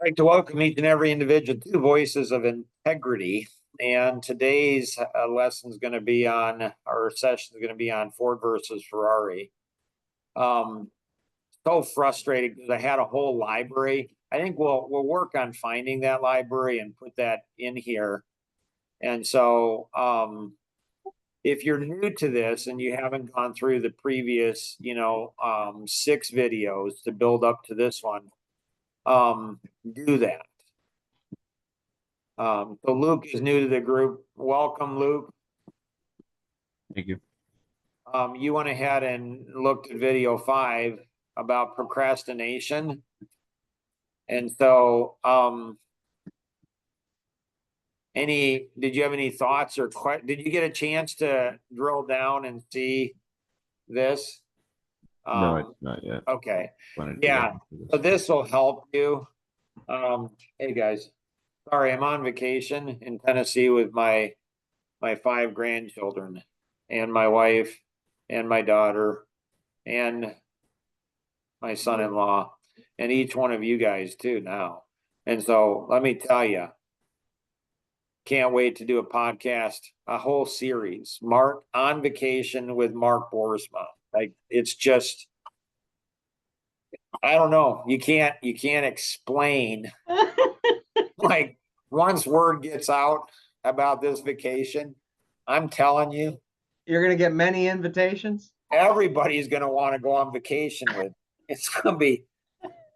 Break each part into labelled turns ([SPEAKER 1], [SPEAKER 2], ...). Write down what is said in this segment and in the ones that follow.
[SPEAKER 1] Like to welcome each and every individual to Voices of Integrity. And today's lesson is going to be on, our session is going to be on Ford versus Ferrari. So frustrated because I had a whole library. I think we'll work on finding that library and put that in here. And so if you're new to this and you haven't gone through the previous, 6 videos to build up to this one, do that. So Luke is new to the group. Welcome, Luke.
[SPEAKER 2] Thank you.
[SPEAKER 1] You went ahead and looked at video 5 about procrastination. And so, did you have any thoughts or did you get a chance to drill down and see this?
[SPEAKER 2] No, it's not yet.
[SPEAKER 1] Okay. Yeah. So this will help you. Hey guys, sorry, I'm on vacation in Tennessee with my 5 grandchildren and my wife and my daughter and my son-in-law and each one of you guys too now. And so let me tell you, can't wait to do a podcast, a whole series, Mark on Vacation with Mark Boersma. Like it's just, I don't know. You can't explain. Like once word gets out about this vacation, I'm telling you,
[SPEAKER 3] you're going to get many invitations.
[SPEAKER 1] Everybody's going to want to go on vacation with. It's going to be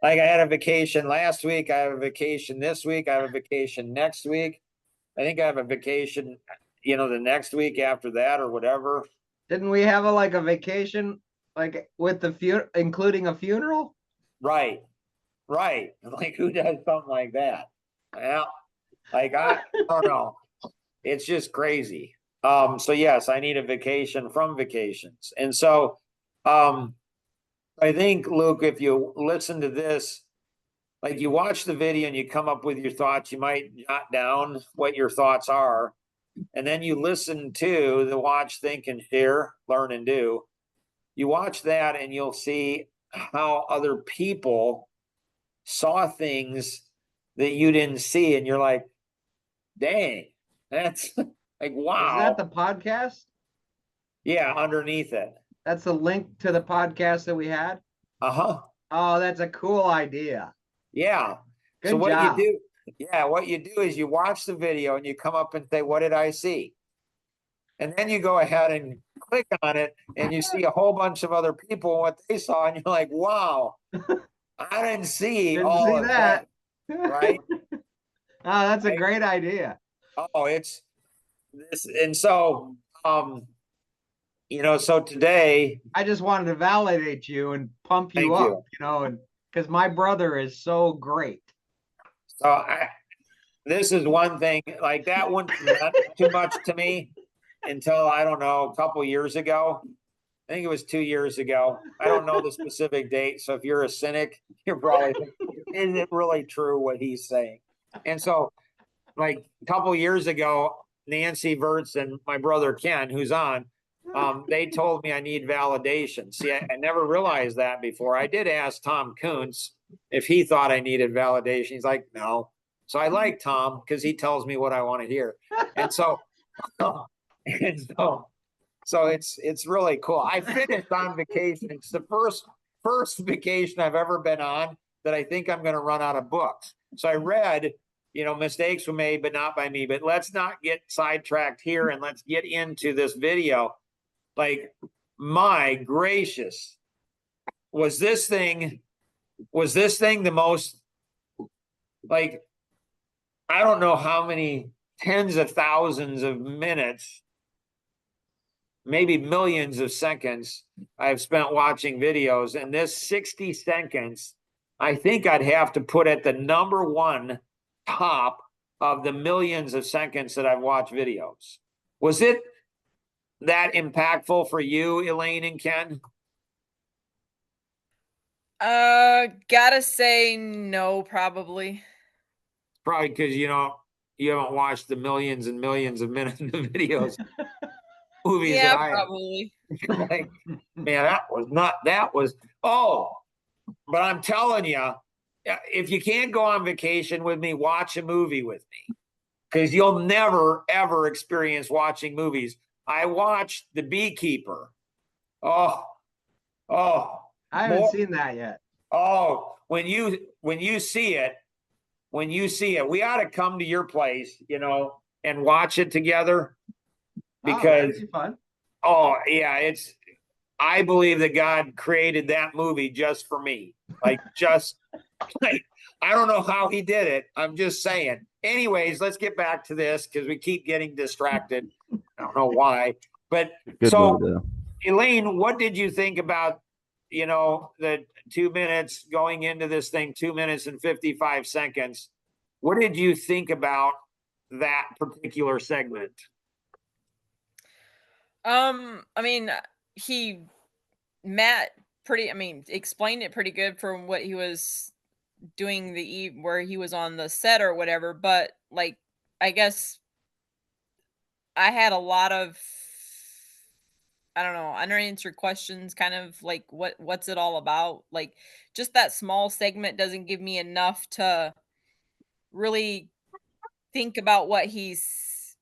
[SPEAKER 1] like I had a vacation last week. I have a vacation this week. I have a vacation next week. I think I have a vacation, the next week after that or whatever.
[SPEAKER 3] Didn't we have a vacation like with the including a funeral?
[SPEAKER 1] Right. Like who does something like that? Well, like I don't know. It's just crazy. So yes, I need a vacation from vacations. And so I think, Luke, if you listen to this, like you watch the video and you come up with your thoughts, you might jot down what your thoughts are. And then you listen to the watch, think, and share, learn, and do. You watch that and you'll see how other people saw things that you didn't see. And you're like, dang, that's like, wow.
[SPEAKER 3] Is that the podcast?
[SPEAKER 1] Yeah, underneath it.
[SPEAKER 3] That's the link to the podcast that we had?
[SPEAKER 1] Uh-huh.
[SPEAKER 3] Oh, that's a cool idea.
[SPEAKER 1] Yeah.
[SPEAKER 3] Good
[SPEAKER 1] so what
[SPEAKER 3] job.
[SPEAKER 1] you do is you watch the video and you come up and say, what did I see? And then you go ahead and click on it and you see a whole bunch of other people what they saw and you're like, wow, I didn't see all of that. Right?
[SPEAKER 3] Oh, that's a great idea.
[SPEAKER 1] Oh, it's this. And so, so today
[SPEAKER 3] I just wanted to validate you and pump you up, and because my brother is so great.
[SPEAKER 1] So this is one thing, like that wouldn't meant too much to me until, I don't know, a couple years ago. I think it was 2 years ago. I don't know the specific date. So if you're a cynic, you're probably thinking, is it really true what he's saying? And so like a couple years ago, Nancy Verts and my brother Ken, who's on, they told me I need validation. See, I never realized that before. I did ask Tom Kuntz if he thought I needed validation. He's like, no. So I like Tom because he tells me what I want to hear. And so, so it's really cool. I finished on vacation. It's the first vacation I've ever been on that I think I'm going to run out of books. So I read, mistakes were made, but not by me. But let's not get sidetracked here and let's get into this video. Like, my gracious, was this thing the most, like, I don't know how many tens of thousands of minutes, maybe millions of seconds I've spent watching videos, and this 60 seconds, I think I'd have to put at the number 1 top of the millions of seconds that I've watched videos. Was it that impactful for you, Elaine and Ken?
[SPEAKER 4] Gotta say no, probably.
[SPEAKER 1] Probably because you haven't watched the millions and millions of minutes of videos, movies.
[SPEAKER 4] Yeah, probably.
[SPEAKER 1] Like, man, that was. Oh, but I'm telling you, if you can't go on vacation with me, watch a movie with me, because you'll never ever experience watching movies. I watched The Beekeeper. Oh, oh,
[SPEAKER 3] I haven't
[SPEAKER 1] more.
[SPEAKER 3] seen that yet.
[SPEAKER 1] Oh, when you see it, we ought to come to your place, and watch it together.
[SPEAKER 3] Oh,
[SPEAKER 1] Because
[SPEAKER 3] that'd be fun.
[SPEAKER 1] oh yeah, I believe that God created that movie just for me. Like like, I don't know how he did it. I'm just saying. Anyways, let's get back to this because we keep getting distracted. I don't know why. But
[SPEAKER 2] Good
[SPEAKER 1] so
[SPEAKER 2] movie though.
[SPEAKER 1] Elaine, what did you think about, the 2 minutes going into this thing, 2 minutes and 55 seconds? What did you think about that particular segment?
[SPEAKER 4] I mean, he Matt explained it pretty good from what he was doing where he was on the set or whatever, but like I guess I had a lot of I don't know, unanswered questions, kind of like what's it all about? Like just that small segment doesn't give me enough to really think about what he's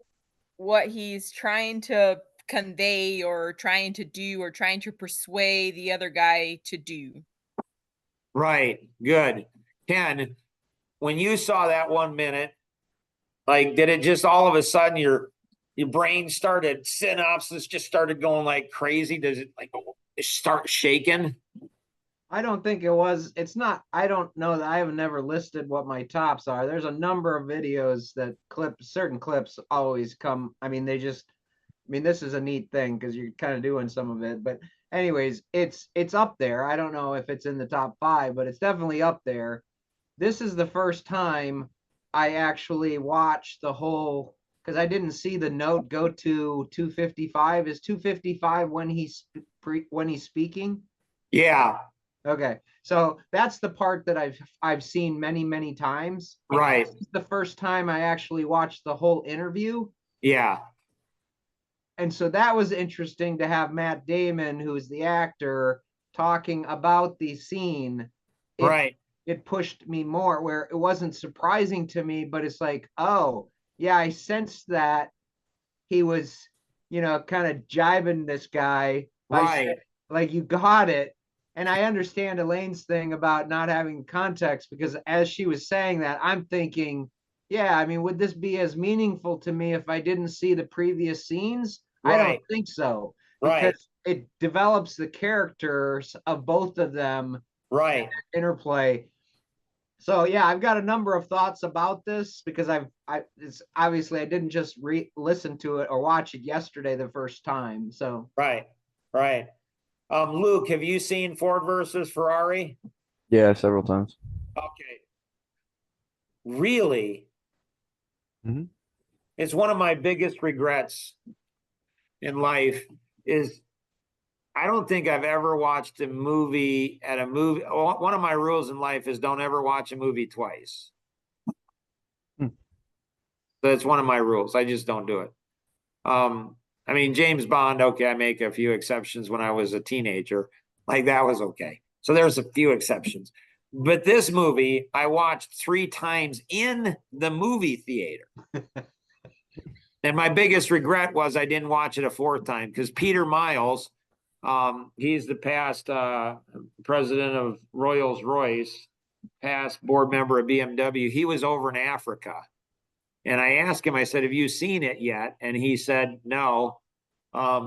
[SPEAKER 4] trying to convey or trying to do or trying to persuade the other guy to do.
[SPEAKER 1] Right. Good. Ken, when you saw that 1 minute, like, did it just all of a sudden your brain started, synapses just started going like crazy? Does it like start shaking?
[SPEAKER 3] I don't think it was. It's not. I don't know that I have never listed what my tops are. There's a number of videos that certain clips always come. I mean, this is a neat thing because you're kind of doing some of it. But anyways, it's up there. I don't know if it's in the top 5, but it's definitely up there. This is the first time I actually watched the whole, because I didn't see the note go to 255. Is 255 when he's speaking?
[SPEAKER 1] Yeah.
[SPEAKER 3] Okay, so that's the part that I've seen many times.
[SPEAKER 1] Right.
[SPEAKER 3] This is the first time I actually watched the whole interview.
[SPEAKER 1] Yeah.
[SPEAKER 3] And so that was interesting to have Matt Damon, who is the actor, talking about the scene.
[SPEAKER 1] Right.
[SPEAKER 3] It pushed me more, where it wasn't surprising to me, but it's like, oh, yeah, I sensed that he was, kind of jibing this guy by
[SPEAKER 1] Right.
[SPEAKER 3] saying, like, you got it. And I understand Elaine's thing about not having context, because as she was saying that, I'm thinking, yeah, I mean, would this be as meaningful to me if I didn't see the previous scenes? I don't
[SPEAKER 1] Right.
[SPEAKER 3] think so,
[SPEAKER 1] Right.
[SPEAKER 3] because it develops the characters of both of them,
[SPEAKER 1] Right.
[SPEAKER 3] interplay. So yeah, I've got a number of thoughts about this because it's obviously I didn't just listen to it or watch it yesterday the first time. So
[SPEAKER 1] Right. Right. Luke, have you seen Ford versus Ferrari?
[SPEAKER 2] Yeah, several times.
[SPEAKER 1] Okay. Really?
[SPEAKER 2] Mhm.
[SPEAKER 1] It's one of my biggest regrets in life is I don't think I've ever watched a movie One of my rules in life is don't ever watch a movie twice.
[SPEAKER 2] Hmm.
[SPEAKER 1] That's one of my rules. I just don't do it. I mean, James Bond, okay, I make a few exceptions when I was a teenager. Like that was okay. So there's a few exceptions. But this movie, I watched 3 times in the movie theater. And my biggest regret was I didn't watch it a 4th time because Peter Miles, he's the past president of Rolls-Royce, past board member of BMW. He was over in Africa. And I asked him, I said, have you seen it yet? And he said, no,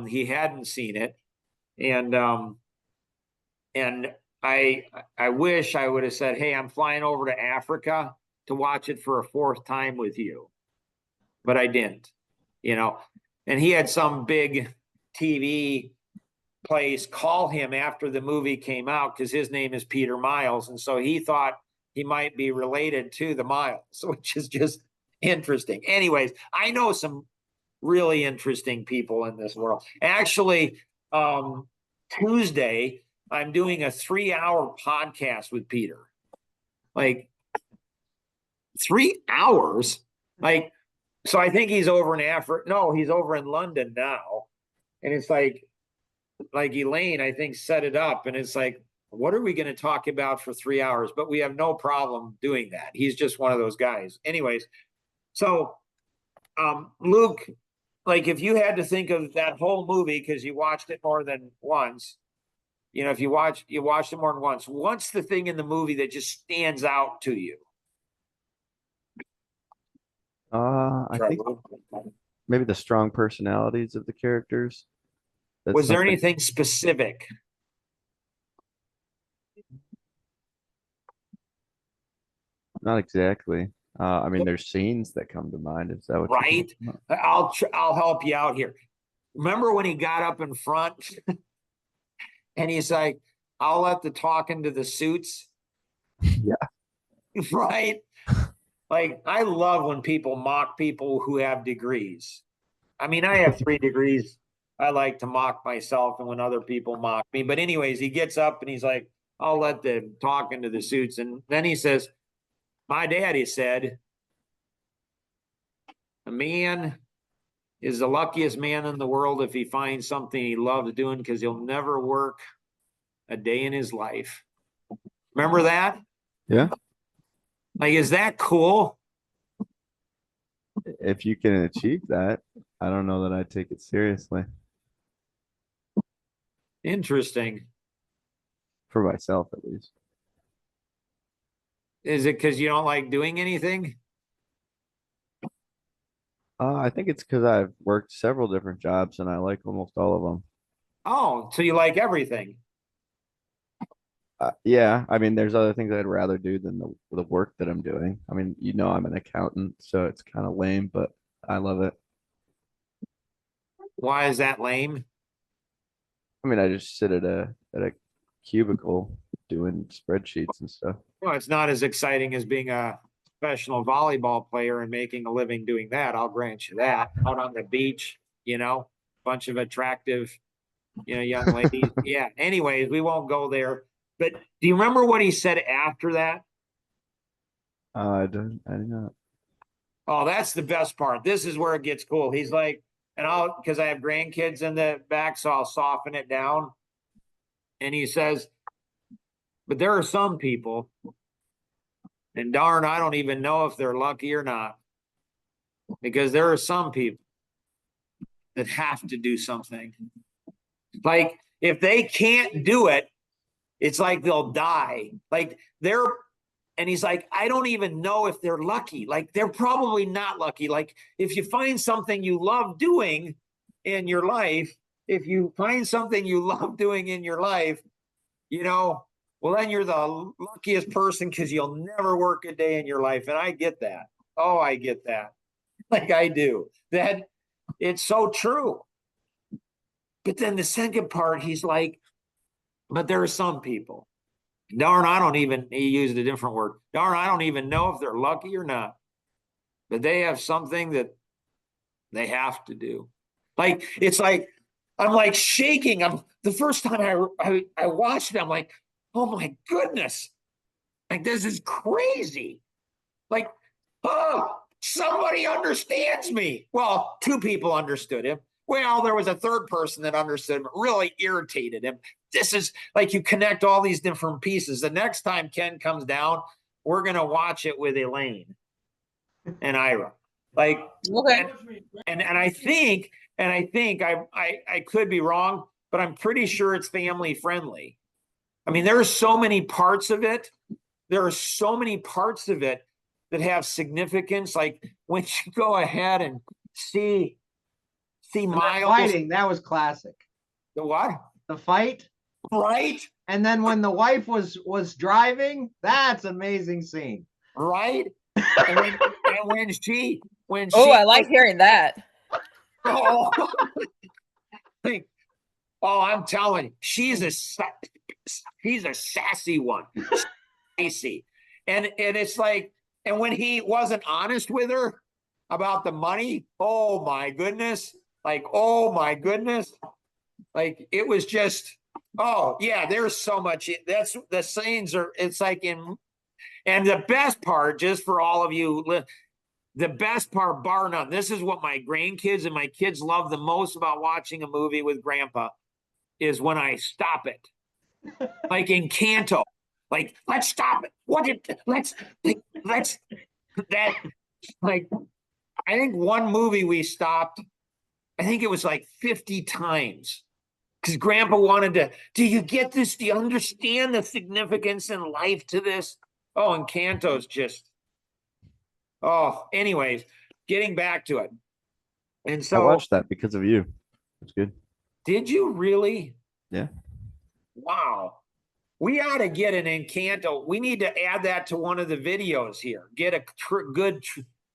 [SPEAKER 1] he hadn't seen it. And I wish I would have said, hey, I'm flying over to Africa to watch it for a 4th time with you. But I didn't, and he had some big TV place call him after the movie came out because his name is Peter Miles. And so he thought he might be related to the Miles, which is just interesting. Anyways, I know some really interesting people in this world. Actually, Tuesday, I'm doing a 3-hour podcast with Peter. Like 3 hours? So I think he's over in Africa. No, he's over in London now. And it's like Elaine, I think, set it up. And it's like, what are we going to talk about for 3 hours? But we have no problem doing that. He's just one of those guys. Anyways, so Luke, like if you had to think of that whole movie because you watched it more than once, you know, if you watched it more than once, what's the thing in the movie that just stands out to you?
[SPEAKER 2] I think maybe the strong personalities of the characters. That's
[SPEAKER 1] Was there
[SPEAKER 2] something-
[SPEAKER 1] anything specific?
[SPEAKER 2] Not exactly. I mean, there's scenes that come to mind. Is that what you're
[SPEAKER 1] Right?
[SPEAKER 2] talking about?
[SPEAKER 1] I'll help you out here. Remember when he got up in front and he's like, I'll let the talking to the suits.
[SPEAKER 2] Yeah.
[SPEAKER 1] Right? Like, I love when people mock people who have degrees. I mean, I have 3 degrees. I like to mock myself and when other people mock me. But anyways, he gets up and he's like, I'll let the talking to the suits. And then he says, my daddy said, a man is the luckiest man in the world if he finds something he loves doing because he'll never work a day in his life. Remember that?
[SPEAKER 2] Yeah.
[SPEAKER 1] Like, is that cool?
[SPEAKER 2] If you can achieve that, I don't know that I take it seriously
[SPEAKER 1] Interesting.
[SPEAKER 2] for myself, at least.
[SPEAKER 1] Is it because you don't like doing anything?
[SPEAKER 2] I think it's because I've worked several different jobs and I like almost all of them.
[SPEAKER 1] Oh, so you like everything.
[SPEAKER 2] Yeah, I mean, there's other things I'd rather do than the work that I'm doing. I mean, you know, I'm an accountant, so it's kind of lame, but I love it.
[SPEAKER 1] Why is that lame?
[SPEAKER 2] I mean, I just sit at a cubicle doing spreadsheets and stuff.
[SPEAKER 1] Well, it's not as exciting as being a professional volleyball player and making a living doing that. I'll grant you that. Out on the beach, you know, bunch of attractive, you know, young ladies. Yeah. Anyways, we won't go there. But do you remember what he said after that?
[SPEAKER 2] I do not.
[SPEAKER 1] Oh, that's the best part. This is where it gets cool. He's like, and because I have grandkids in the back, so I'll soften it down. And he says, but there are some people, and darn, I don't even know if they're lucky or not. Because there are some people that have to do something. Like, if they can't do it, it's like they'll die. Like, and he's like, I don't even know if they're lucky. Like, they're probably not lucky. Like, if you find something you love doing in your life, you know, well, then you're the luckiest person because you'll never work a day in your life. And I get that. Oh, I get that. Like I do. That it's so true. But then the second part, he's like, but there are some people. Darn, he used a different word. Darn, I don't even know if they're lucky or not. But they have something that they have to do. Like, it's like, I'm like shaking. The first time I watched it, I'm like, oh my goodness. Like, this is crazy. Like, oh, somebody understands me. Well, 2 people understood him. Well, there was a third person that understood him, really irritated him. This is like, you connect all these different pieces. The next time Ken comes down, we're going to watch it with Elaine and Ira. Like,
[SPEAKER 4] Okay.
[SPEAKER 1] and I think I could be wrong, but I'm pretty sure it's family friendly. I mean, there are so many parts of it. There are so many parts of it that have significance. Like when you go ahead and see
[SPEAKER 3] And that
[SPEAKER 1] Miles.
[SPEAKER 3] fighting, that was classic.
[SPEAKER 1] The what?
[SPEAKER 3] The fight.
[SPEAKER 1] Right?
[SPEAKER 3] And then when the wife was driving, that's amazing scene.
[SPEAKER 1] Right? and when she
[SPEAKER 4] Oh, I like hearing that.
[SPEAKER 1] oh, like, oh, I'm telling you, she's a sassy one. Sassy. And it's like, and when he wasn't honest with her about the money, oh my goodness. Like, oh my goodness. Like, it was just, oh yeah, there's so much. That's the scenes are, it's like and the best part, just for all of you, the best part, bar none, this is what my grandkids and my kids love the most about watching a movie with grandpa, is when I stop it like Encanto. Like, let's stop it. Let's that like I think one movie we stopped, I think it was like 50 times. Because Grandpa wanted to, do you get this? Do you understand the significance in life to this? Oh, Encanto's just, oh, anyways, getting back to it. And
[SPEAKER 2] I
[SPEAKER 1] so,
[SPEAKER 2] watched that because of you. It's good.
[SPEAKER 1] did you really?
[SPEAKER 2] Yeah.
[SPEAKER 1] Wow. We ought to get an Encanto. We need to add that to one of the videos here. Get a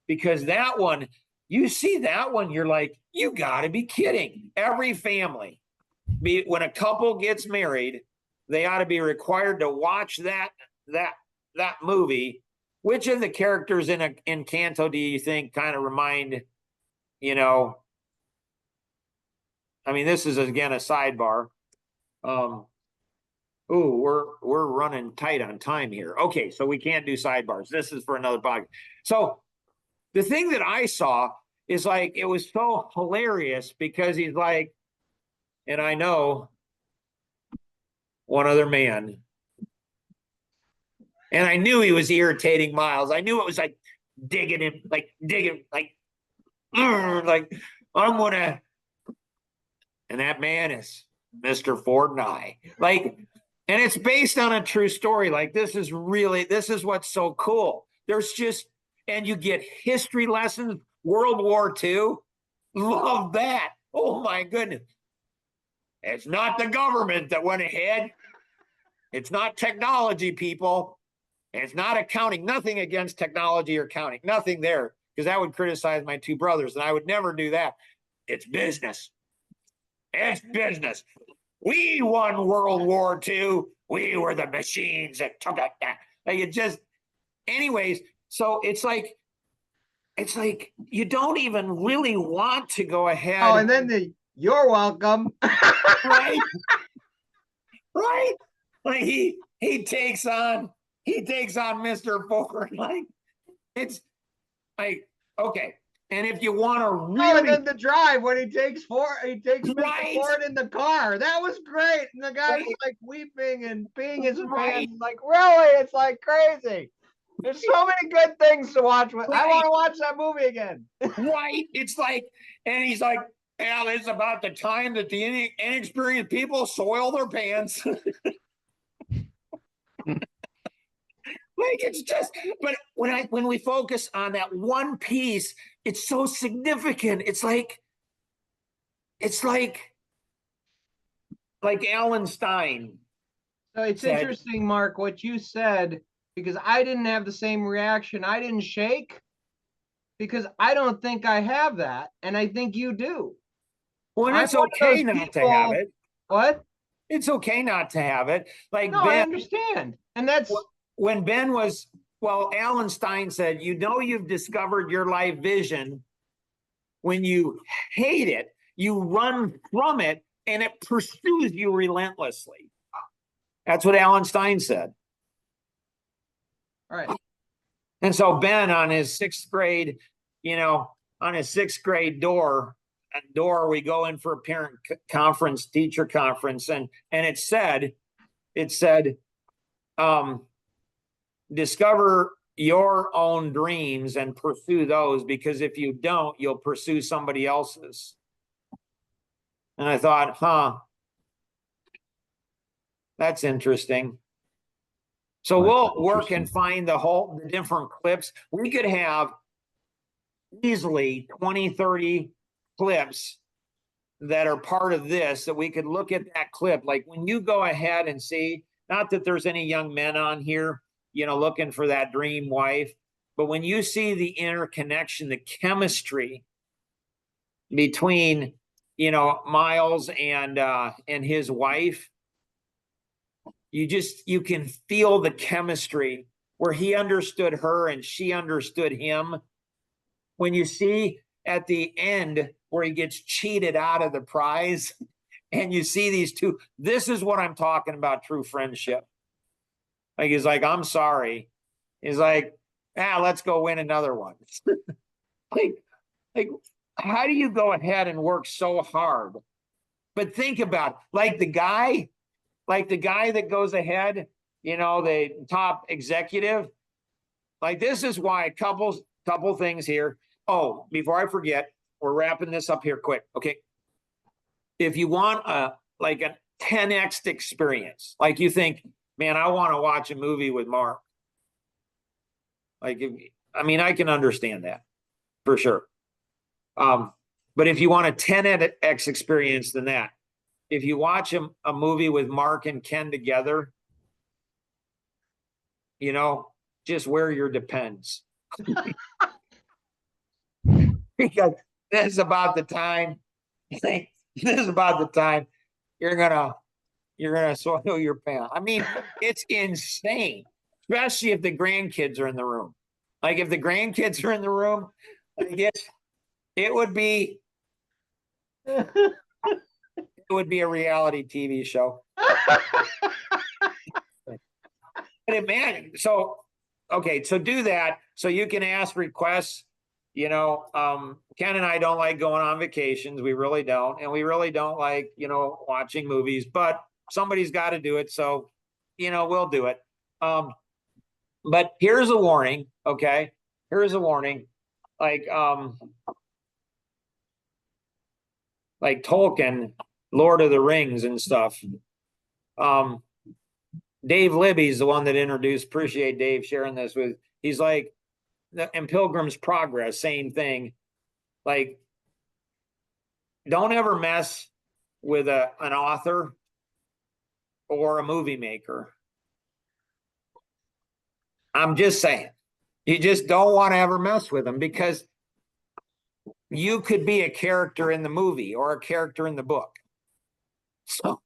[SPEAKER 1] because that one, you see that one, you're like, you got to be kidding. Every family, when a couple gets married, they ought to be required to watch that movie. Which of the characters in Encanto do you think kind of remind, you know? I mean, this is again a sidebar. Ooh, we're running tight on time here. Okay, so we can't do sidebars. This is for another podcast. So the thing that I saw is like it was so hilarious because he's like, and I know one other man. And I knew he was irritating Miles. I knew it was like digging him, like I'm gonna, and that man is Mr. Ford and I. Like, and it's based on a true story. Like, this is what's so cool. There's just, and you get history lessons, World War II. Love that. Oh my goodness. It's not the government that went ahead. It's not technology, people. It's not accounting. Nothing against technology or accounting. Nothing there, because that would criticize my two brothers, and I would never do that. It's business. It's business. We won World War II. We were the machines that took it down. Like, it just, anyways. So it's like you don't even really want to go ahead.
[SPEAKER 3] Oh, and then you're welcome.
[SPEAKER 1] Right, right. Like he takes on Mr. Ford. Like, it's like, okay. And if you want to really,
[SPEAKER 3] Oh, and then the drive when he takes Mr.
[SPEAKER 1] Right.
[SPEAKER 3] Ford in the car. That was great. And the guy's
[SPEAKER 1] Right.
[SPEAKER 3] like weeping and peeing his
[SPEAKER 1] Right.
[SPEAKER 3] pants. Like, really? It's like crazy. There's so many good things to watch. I
[SPEAKER 1] Right.
[SPEAKER 3] want to watch that movie again.
[SPEAKER 1] right, it's like, and he's like, yeah, this is about the time that the inexperienced people soil their pants. Like, it's just, but when we focus on that one piece, it's so significant. It's like Alan Stein.
[SPEAKER 3] So it's
[SPEAKER 1] said-
[SPEAKER 3] interesting, Mark, what you said, because I didn't have the same reaction. I didn't shake because I don't think I have that. And I think you do.
[SPEAKER 1] Well,
[SPEAKER 3] I'm
[SPEAKER 1] it's
[SPEAKER 3] one of
[SPEAKER 1] okay
[SPEAKER 3] those
[SPEAKER 1] not to have
[SPEAKER 3] people-
[SPEAKER 1] it.
[SPEAKER 3] What?
[SPEAKER 1] It's okay not to have it. Like,
[SPEAKER 3] No, I
[SPEAKER 1] Ben,
[SPEAKER 3] understand. And that's
[SPEAKER 1] when Ben was, well, Alan Stein said, you've discovered your life vision. When you hate it, you run from it and it pursues you relentlessly. That's what Alan Stein said.
[SPEAKER 3] all right.
[SPEAKER 1] And so Ben, on his sixth grade, door, we go in for a parent conference, teacher conference, and it said, discover your own dreams and pursue those, because if you don't, you'll pursue somebody else's. And I thought, that's interesting. So we'll work and find the different clips. We could have easily 20, 30 clips that are part of this, that we could look at that clip. Like, when you go ahead and see, not that there's any young men on here, looking for that dream wife, but when you see the interconnection, the chemistry between, Miles and his wife, you can feel the chemistry where he understood her and she understood him. When you see at the end where he gets cheated out of the prize and you see these two, this is what I'm talking about, true friendship. Like, he's like, I'm sorry. He's like, let's go win another one. like, how do you go ahead and work so hard? But think about, like, the guy, like the guy that goes ahead, the top executive. Like, this is why couple things here. Oh, before I forget, we're wrapping this up here quick. Okay. If you want a 10x experience, like you think, man, I want to watch a movie with Mark. I can understand that for sure. But if you want a 10x experience than that, if you watch a movie with Mark and Ken together, just wear your Depends. Because this is about the time you're gonna soil your pants. I mean, it's insane, especially if the grandkids are in the room. Like, if the grandkids are in the room, I guess it would be a reality TV show. But man, so do that so you can ask requests. Ken and I don't like going on vacations. We really don't. And we really don't like, watching movies, but somebody's got to do it. So, we'll do it. But here's a warning. Okay. Here's a warning. Like Tolkien, Lord of the Rings and stuff. Dave Libby's the one that introduced, appreciate Dave sharing this with, he's like, and Pilgrim's Progress, same thing. Like, don't ever mess with an author or a movie maker. I'm just saying, you just don't want to ever mess with them, because you could be a character in the movie or a character in the book. So,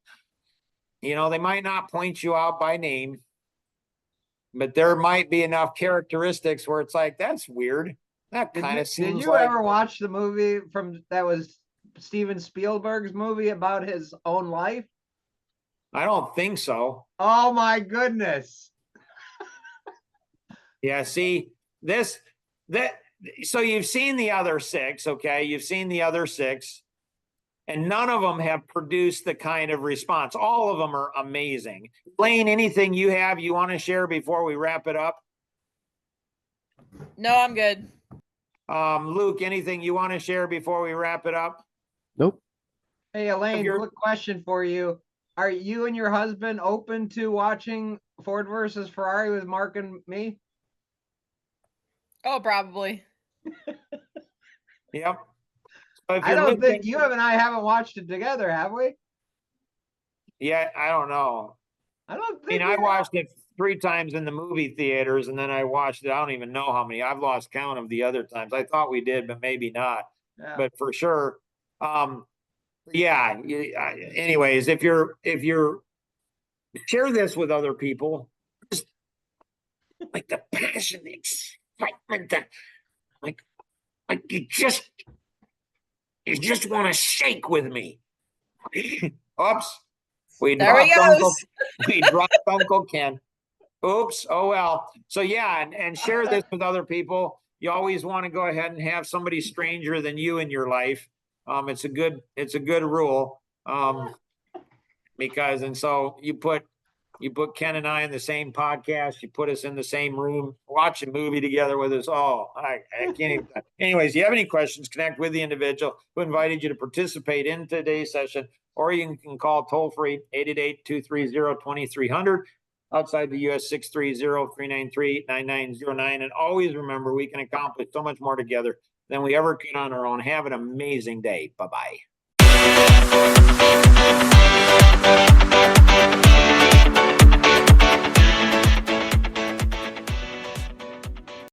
[SPEAKER 1] they might not point you out by name, but there might be enough characteristics where it's like, that's weird. That kind of seems.
[SPEAKER 3] Did you ever watch the movie that was Steven Spielberg's movie about his own life?
[SPEAKER 1] I don't think so.
[SPEAKER 3] Oh my goodness.
[SPEAKER 1] Yeah, see, so you've seen the other 6, okay? You've seen the other 6, and none of them have produced the kind of response. All of them are amazing. Blaine, anything you want to share before we wrap it up?
[SPEAKER 4] No, I'm good.
[SPEAKER 1] Luke, anything you want to share before we wrap it up?
[SPEAKER 2] Nope.
[SPEAKER 3] Hey, Elaine, quick question for you. Are you and your husband open to watching Ford versus Ferrari with Mark and me?
[SPEAKER 4] Oh, probably.
[SPEAKER 1] Yep. So
[SPEAKER 3] I don't think you and I haven't watched it together, have we?
[SPEAKER 1] Yeah, I don't know.
[SPEAKER 3] I don't think
[SPEAKER 1] I watched it 3 times in the movie theaters, and then I watched it. I don't even know how many. I've lost count of the other times. I thought we did, but maybe not.
[SPEAKER 3] Yeah.
[SPEAKER 1] But for sure. Yeah. Anyways, if you're share this with other people, just like the passion, the excitement, that like you just want to shake with me. Oops. We dropped Uncle Ken. Oops. Oh, well. So yeah. And share this with other people. You always want to go ahead and have somebody stranger than you in your life. It's a good rule. Because, and so you put Ken and I in the same podcast, you put us in the same room, watch a movie together with us. Oh, I can't even. Anyways, you have any questions, connect with the individual who invited you to participate in today's session, or you can call toll free 888-230-2300, outside the US 630-393-9909. And always remember, we can accomplish so much more together than we ever could on our own. Have an amazing day. Bye-bye.